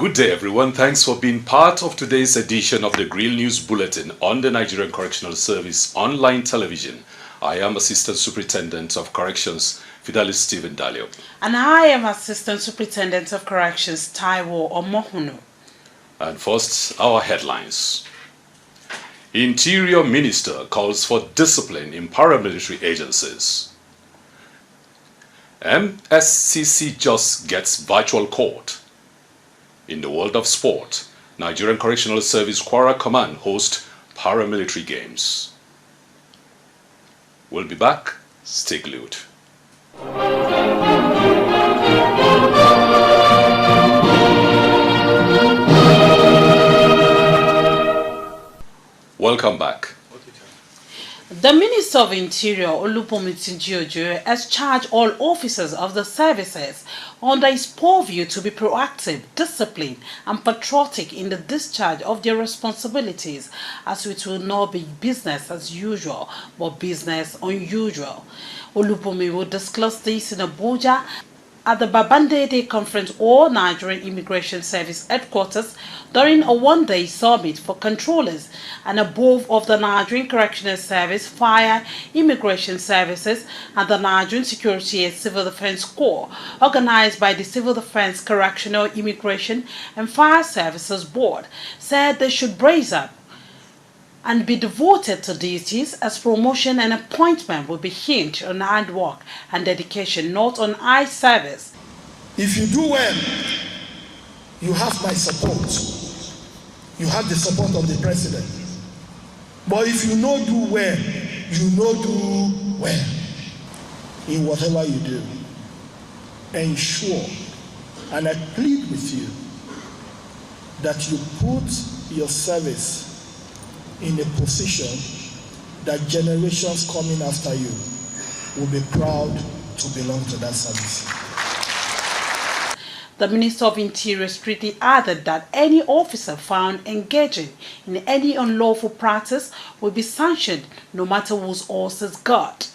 Good day, everyone. Thanks for being part of today's edition of the Grill News Bulletin on the Nigerian Correctional Service online television. I am Assistant Superintendent of Corrections, Fidelis Stephen Dalio. And I am Assistant Superintendent of Corrections, Taiwo Omohunu. And first, our headlines. Interior Minister calls for discipline in paramilitary agencies. MSCC just gets virtual court. In the world of sport, Nigerian Correctional Service Kwara Command host paramilitary games. We'll be back. Stay glued. Welcome back. The Minister of Interior, Olubomi Tunji-Ojo, has charged all officers of the services under his purview to be proactive, disciplined, and patriotic in the discharge of their responsibilities, as it will not be business as usual, but business unusual. Olubomi will discuss this in Abuja at the Babandede Conference or Nigerian Immigration Service headquarters during a one-day summit for controllers and above of the Nigerian Correctional Service, Fire, Immigration Services, and the Nigerian Security and Civil Defense Corps, organized by the Civil Defense Correctional Immigration and Fire Services Board, said they should brace up and be devoted to duties, as promotion and appointment will be hinged on hard work and dedication, not on eye service. If you do well, you have my support. You have the support of the president. But if you no do well, you no do well. In whatever you do, ensure, and I plead with you, that you put your service in a position that generations coming after you will be proud to belong to that service. The Minister of Interior strictly added that any officer found engaging in any unlawful practice will be sanctioned, no matter whose horses got.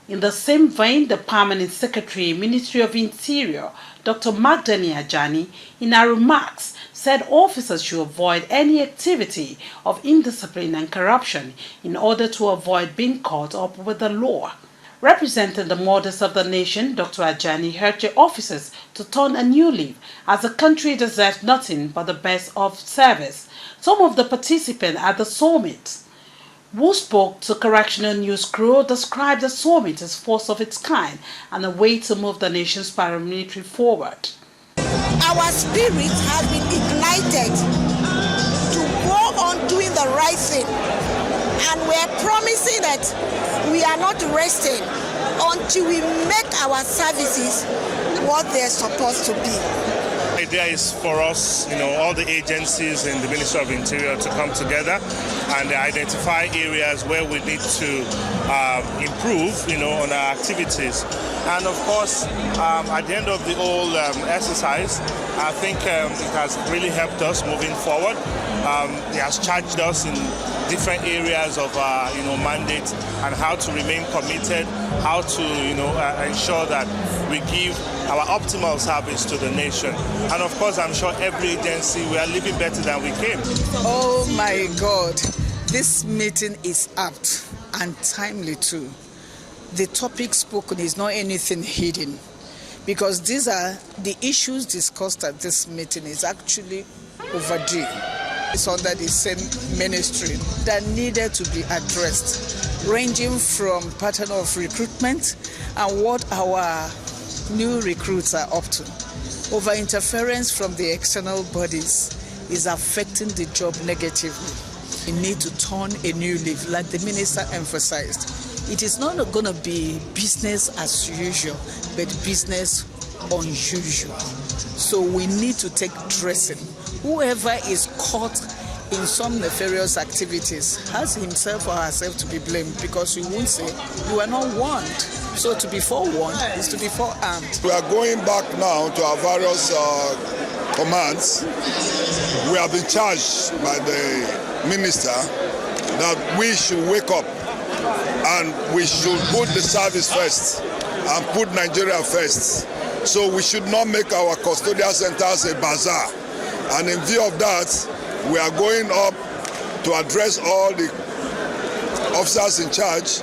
In the same vein, the Permanent Secretary, Ministry of Interior, Dr. Magdani Ajani, in her remarks, said officers should avoid any activity of indiscipline and corruption in order to avoid being caught up with the law. Representing the mothers of the nation, Dr. Ajani urged the officers to turn a new leaf, as the country deserves nothing but the best of service. Some of the participants at the summit, who spoke to Correctional News Crew, described the summit as first of its kind and a way to move the nation's paramilitary forward. Our spirit has been ignited to go on doing the right thing, and we're promising that we are not resting until we make our services what they're supposed to be. The idea is for us, all the agencies in the Ministry of Interior to come together and identify areas where we need to improve, on our activities. And of course, at the end of the whole exercise, I think it has really helped us moving forward. It has charged us in different areas of our, mandate, and how to remain committed, how to, ensure that we give our optimal service to the nation. And of course, I'm sure every agency, we are living better than we came. Oh my God, this meeting is apt and timely too. The topic spoken is not anything hidden, because these are the issues discussed at this meeting is actually overdue. It's under the same ministry that needed to be addressed, ranging from pattern of recruitment and what our new recruits are up to. Over interference from the external bodies is affecting the job negatively. We need to turn a new leaf, like the minister emphasized. It is not going to be business as usual, but business unusual. So we need to take dressing. Whoever is caught in some nefarious activities has himself or herself to be blamed, because you won't say you are not warned. So to be forewarned is to be forearmed. We are going back now to our various commands. We have been charged by the minister that we should wake up and we should put the service first and put Nigeria first. So we should not make our custodial centers a bazaar. And in view of that, we are going up to address all the officers in charge.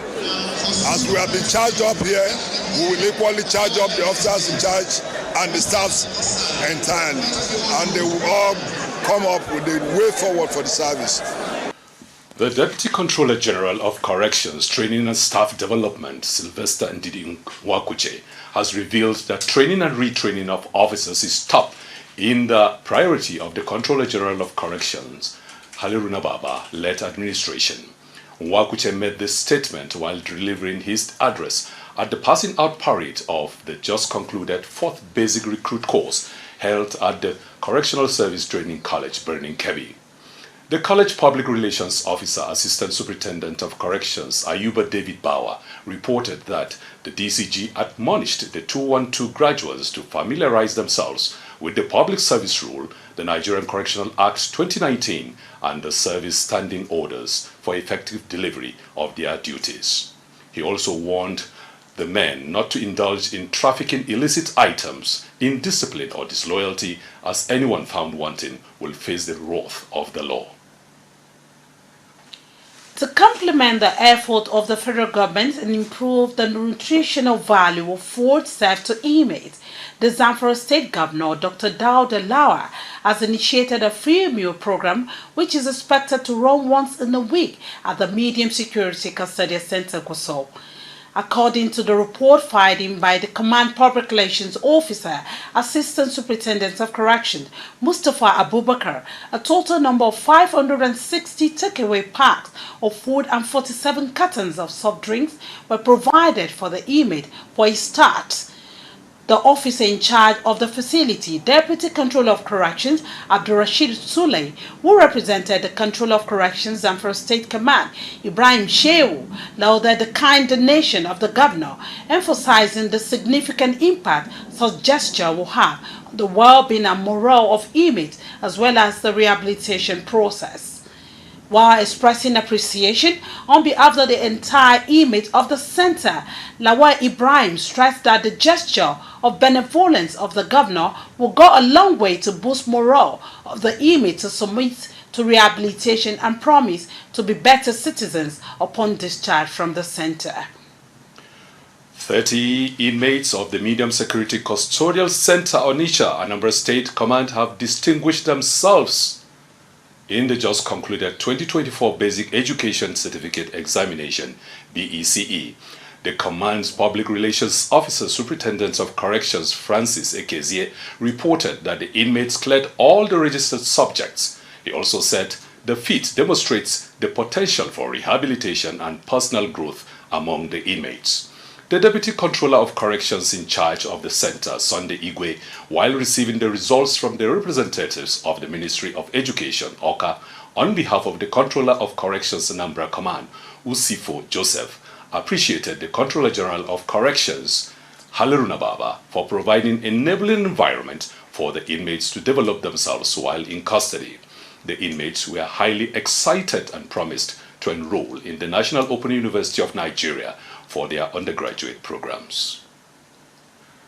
As we have been charged up here, we will equally charge up the officers in charge and the staffs entirely. And they will all come up with a way forward for the service. The Deputy Controller General of Corrections, Training and Staff Development, Sylvester Ndidi Nwakuche, has revealed that training and retraining of officers is top in the priority of the Controller General of Corrections, Haruna Baba-led administration. Nwakuche made this statement while delivering his address at the passing out parade of the just concluded 4th Basic Recruit course held at the Correctional Service Training College, Birnin Kebbi. The college public relations officer, Assistant Superintendent of Corrections, Ayuba David Bauer, reported that the DCG admonished the 212 graduates to familiarize themselves with the Public Service Rule, the Nigerian Correctional Act 2019, and the service standing orders for effective delivery of their duties. He also warned the men not to indulge in trafficking illicit items, indiscipline or disloyalty, as anyone found wanting will face the wrath of the law. To complement the effort of the federal government and improve the nutritional value of food served to inmates, the Zamfara State Governor, Dr. Dauda Lawal, has initiated a free meal program which is expected to run once in a week at the Medium Security Custodial Center, Gusau. According to the report filed in by the Command Public Relations Officer, Assistant Superintendent of Corrections, Mustafa Abubakar, a total number of 560 takeaway packs of food and 47 cartons of soft drinks were provided for the inmate for a start. The officer in charge of the facility, Deputy Controller of Corrections, Abdurrashid Sule, who represented the Controller of Corrections and for State Command, Ibrahim Shehu, lauded the kind donation of the governor, emphasizing the significant impact such gesture will have on the well-being and morale of inmates as well as the rehabilitation process. While expressing appreciation on behalf of the entire inmates of the center, Lawal Ibrahim stressed that the gesture of benevolence of the governor will go a long way to boost morale of the inmates to submit to rehabilitation and promise to be better citizens upon discharge from the center. 30 inmates of the Medium Security Custodial Center, Onitsha, Anambra State Command have distinguished themselves in the just concluded 2024 Basic Education Certificate Examination, BECE. The Command's Public Relations Officer, Superintendent of Corrections, Francis Ekezie, reported that the inmates cleared all the registered subjects. He also said the feat demonstrates the potential for rehabilitation and personal growth among the inmates. The Deputy Controller of Corrections in charge of the center, Sunday Igwe, while receiving the results from the representatives of the Ministry of Education, OCA, on behalf of the Controller of Corrections Anambra Command, Usifo Joseph, appreciated the Controller General of Corrections, Haruna Baba, for providing enabling environment for the inmates to develop themselves while in custody. The inmates were highly excited and promised to enroll in the National Open University of Nigeria for their undergraduate programs.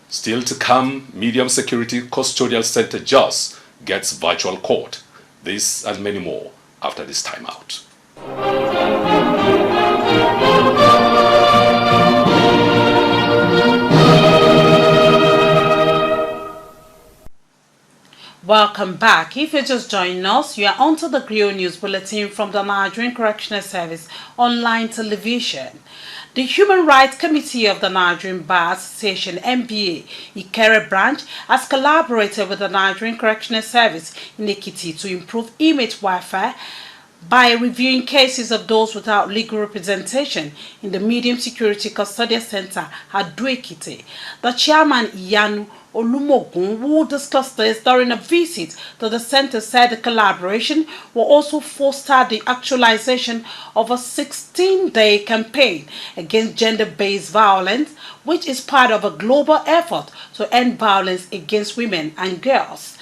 Still to come, Medium Security Custodial Center JOS gets virtual court. This and many more after this timeout. Welcome back. If you're just joining us, you are onto the Griot News Bulletin from the Nigerian Correctional Service online television. The Human Rights Committee of the Nigerian Bar Association, NBA, Ikere branch, has collaborated with the Nigerian Correctional Service in Ekiti to improve inmate welfare by reviewing cases of those without legal representation in the Medium Security Custodial Center at Ekiti. The chairman, Iyanu Olumogun, who discussed this during a visit to the center, said the collaboration will also foster the actualization of a 16-day campaign against gender-based violence, which is part of a global effort to end violence against women and girls.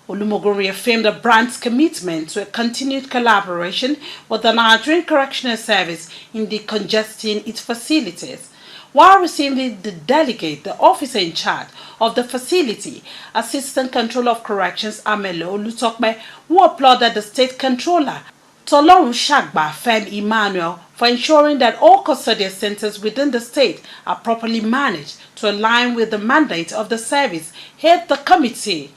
Olumogun reaffirmed the brand's commitment to a continued collaboration with the Nigerian Correctional Service in decongesting its facilities. While receiving the delegate, the officer in charge of the facility, Assistant Controller of Corrections Amelo Lutokme, who applauded the State Controller Tolorun Shagba Fem Emmanuel for ensuring that all custodial centers within the state are properly managed to align with the mandate of the service, hailed the committee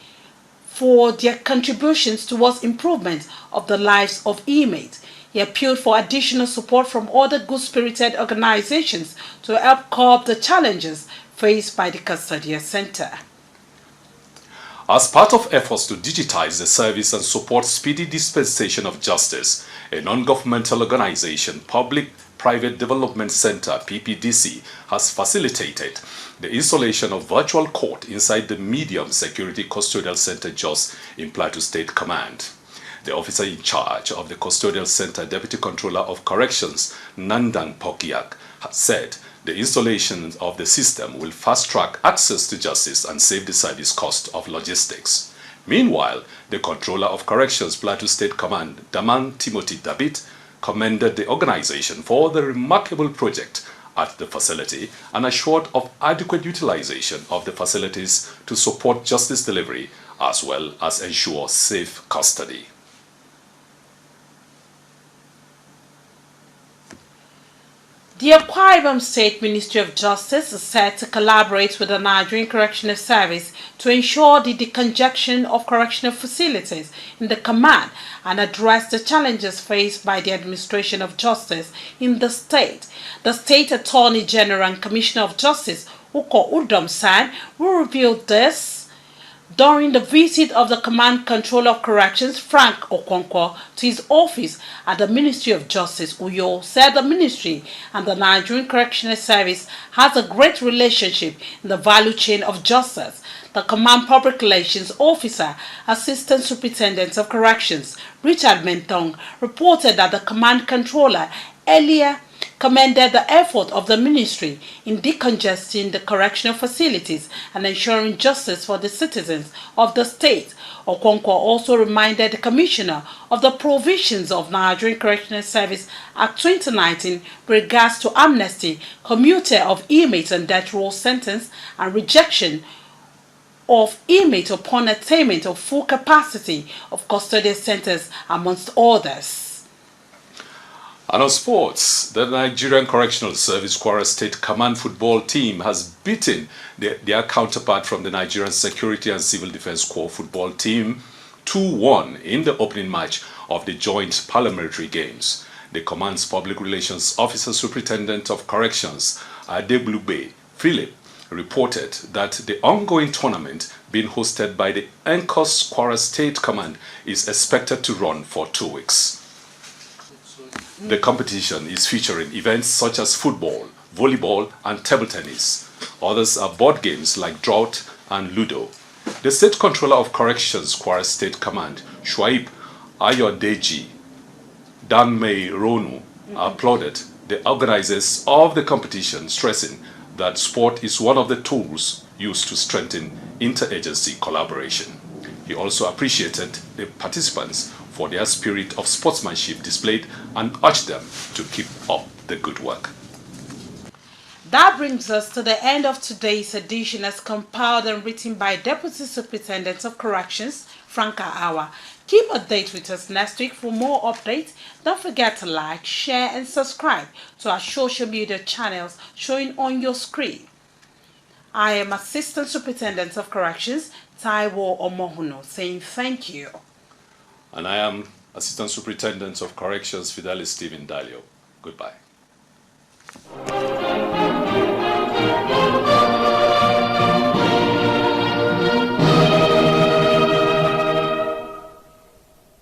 for their contributions towards improvement of the lives of inmates. He appealed for additional support from other good-spirited organizations to help curb the challenges faced by the custodial center. As part of efforts to digitize the service and support speedy dispensation of justice, a non-governmental organization, Public-Private Development Center, PPDC, has facilitated the installation of virtual court inside the medium security custodial center JOS in Plateau State Command. The officer in charge of the custodial center, Deputy Controller of Corrections, Nandan Pokiak, said the installation of the system will fast-track access to justice and save the service cost of logistics. Meanwhile, the Controller of Corrections, Plateau State Command, Daman Timothy Dabit, commended the organization for the remarkable project at the facility and assured of adequate utilization of the facilities to support justice delivery as well as ensure safe custody. The Akwa Ibom State Ministry of Justice is set to collaborate with the Nigerian Correctional Service to ensure the decongestion of correctional facilities in the command and address the challenges faced by the administration of justice in the state. The State Attorney General and Commissioner of Justice, Uko Udom San, will reveal this during the visit of the Command Controller of Corrections, Frank Okonkwo, to his office at the Ministry of Justice. Uyo said the ministry and the Nigerian Correctional Service has a great relationship in the value chain of justice. The Command Public Relations Officer, Assistant Superintendent of Corrections, Richard Mentong, reported that the Command Controller earlier commended the effort of the ministry in decongesting the correctional facilities and ensuring justice for the citizens of the state. Okonkwo also reminded the Commissioner of the provisions of Nigerian Correctional Service Act 2019 with regards to amnesty, commutation of inmates on death row sentence, and rejection of inmates upon attainment of full capacity of custodial centers, amongst others. And on sports, the Nigerian Correctional Service Kwara State Command football team has beaten their counterpart from the Nigerian Security and Civil Defense Corps football team 2-1 in the opening match of the joint Paramilitary Games. The command's Public Relations Officer Superintendent of Corrections, Adeblube Philip, reported that the ongoing tournament being hosted by the NCoS Kwara State Command is expected to run for 2 weeks. The competition is featuring events such as football, volleyball, and table tennis. Others are board games like Drought and Ludo. The State Controller of Corrections Kwara State Command, Shuaib Ayodeji Danmei Ronu, applauded the organizers of the competition, stressing that sport is one of the tools used to strengthen interagency collaboration. He also appreciated the participants for their spirit of sportsmanship displayed and urged them to keep up the good work. That brings us to the end of today's edition, as compiled and written by Deputy Superintendent of Corrections, Franka Awa. Keep updated with us next week for more updates. Don't forget to like, share, and subscribe to our social media channels showing on your screen. I am Assistant Superintendent of Corrections, Taiwo Omohuno, saying thank you. And I am Assistant Superintendent of Corrections, Fidelis Stephen Dalio. Goodbye.